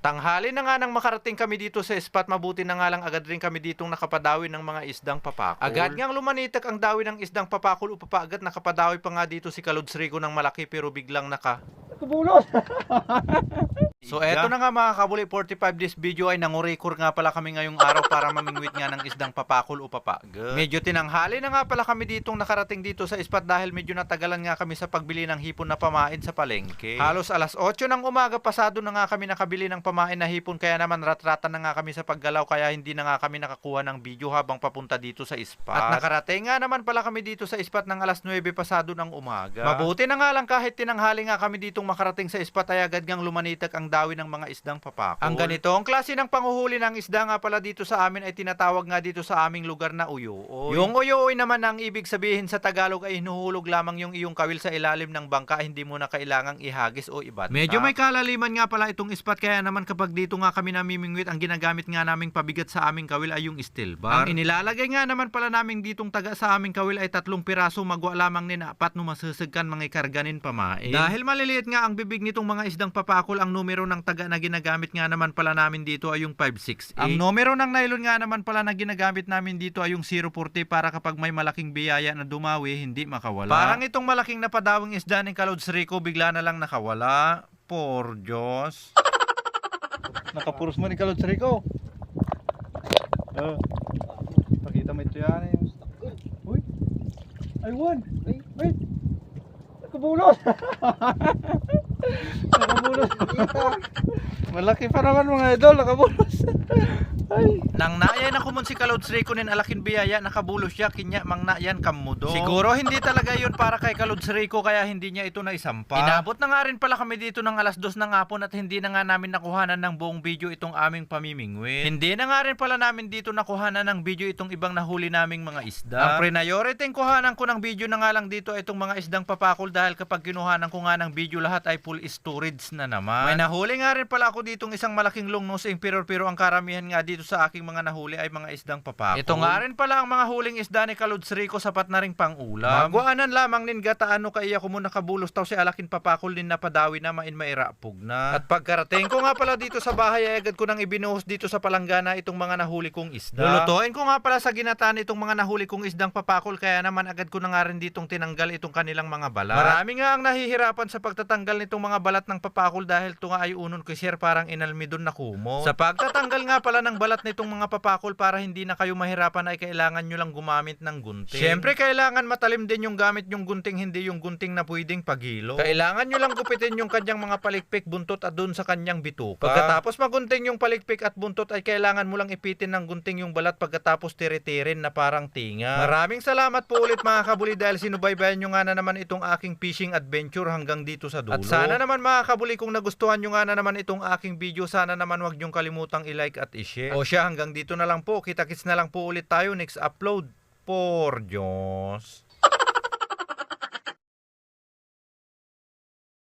Tanghali na nga nang makarating kami dito sa spot, mabuti na nga lang agad rin kami ditong nakapadawi ng mga isdang papakol. Agad ngang lumanitak ang dawi ng isdang papakol upapa agad nakapadawi pa nga dito si Kalods Rico ng malaki pero biglang Kubulot! So eto na nga mga kabuli, 45 this video ay nangurekur nga pala kami ngayong araw para mamingwit nga ng isdang papakol o papagad. Medyo tinanghali na nga pala kami ditong nakarating dito sa spot dahil medyo natagalan nga kami sa pagbili ng hipon na pamain sa palengke. Halos alas 8 ng umaga pasado na nga kami nakabili ng pamain na hipon, kaya naman ratratan na nga kami sa paggalaw, kaya hindi na nga kami nakakuha ng video habang papunta dito sa spot. At nakarating nga naman pala kami dito sa spot ng alas 9 pasado ng umaga. Mabuti na nga lang kahit tinanghali nga kami ditong makarating sa spot ay agad ngang lumanitak ang dawi ng mga isdang papakol. Ang ganitong klase ng panguhuli ng isda nga pala dito sa amin ay tinatawag nga dito sa aming lugar na uyooy. Yung uyooy naman ang ibig sabihin sa Tagalog ay hinuhulog lamang yung iyong kawil sa ilalim ng bangka, hindi mo na kailangang ihagis o ibanta. Medyo may kalaliman nga pala itong spot, kaya naman kapag dito nga kami namimingwit, ang ginagamit nga naming pabigat sa aming kawil ay yung steel bar. Ang inilalagay nga naman pala naming ditong taga sa aming kawil ay 3 piraso, magwa lamang nin 4 no masasagkan mga karganin pamain. Dahil maliliit nga ang bibig nitong mga isdang papakol, ang numero ng taga na ginagamit nga naman pala namin dito ay yung 568. Ang numero ng nylon nga naman pala na ginagamit namin dito ay yung 040 para kapag may malaking biyaya na dumawi, hindi makawala. Parang itong malaking napadawing isda ni Kalods Rico bigla na lang nakawala. Por Diyos. Nakapuros mo ni Kalods Rico. Pakita mo ito yan. Uy! I won! Wait! Nakabulot! Nakabulot! Malaki pa naman mga idol, nakabulos. Ay. Nang nayan ako mun si Kalods Rico nin alakin biyaya, nakabulos siya, kinya mang nayan kamudo. Siguro hindi talaga yun para kay Kalods Rico, kaya hindi niya ito naisampa. Inabot na nga rin pala kami dito ng alas 2 ng hapon at hindi na nga namin nakuhanan ng buong video itong aming pamimingwit. Hindi na nga rin pala namin dito nakuhanan ng video itong ibang nahuli naming mga isda. Ang priority kuhanan ko ng video na nga lang dito itong mga isdang papakol, dahil kapag kinuhanan ko nga ng video lahat ay full storage na naman. May nahuli nga rin pala ako ditong isang malaking longnose pero ang karamihan nga dito sa aking mga nahuli ay mga isdang papakol. Ito nga rin pala ang mga huling isda ni Kalods Rico, sapat na ring pang-ulam. Magwaanan lamang nin gataan no kaya ko muna kabulos taw si alakin papakol din napadawi na main mairapog na. At pagkarating ko nga pala dito sa bahay ay agad ko nang ibinuhos dito sa palanggana itong mga nahuli kong isda. Lulutuin ko nga pala sa ginataan itong mga nahuli kong isdang papakol, kaya naman agad ko na nga rin ditong tinanggal itong kanilang mga balat. Marami nga ang nahihirapan sa pagtatanggal nitong mga balat ng papakol dahil ito nga ay unon ko share parang inalmidon na kumo. Sa pagtatanggal nga pala ng balat nitong mga papakol, para hindi na kayo mahirapan ay kailangan nyo lang gumamit ng gunting. Siyempre kailangan matalim din yung gamit yung gunting, hindi yung gunting na pwedeng pagilo. Kailangan nyo lang gupitin yung kanyang mga palikpik, buntot at dun sa kanyang bituka. Pagkatapos magunting yung palikpik at buntot ay kailangan mo lang ipitin ng gunting yung balat, pagkatapos tiri-tirin na parang tinga. Maraming salamat po ulit mga kabuli dahil sinubaybayan nyo nga na naman itong aking fishing adventure hanggang dito sa dulo. At sana naman mga kabuli kung nagustuhan nyo nga na naman itong aking video, sana naman wag nyong kalimutang i-like at i-share. O siya, hanggang dito na lang po. Kita-kits na lang po ulit tayo next upload. Por Diyos.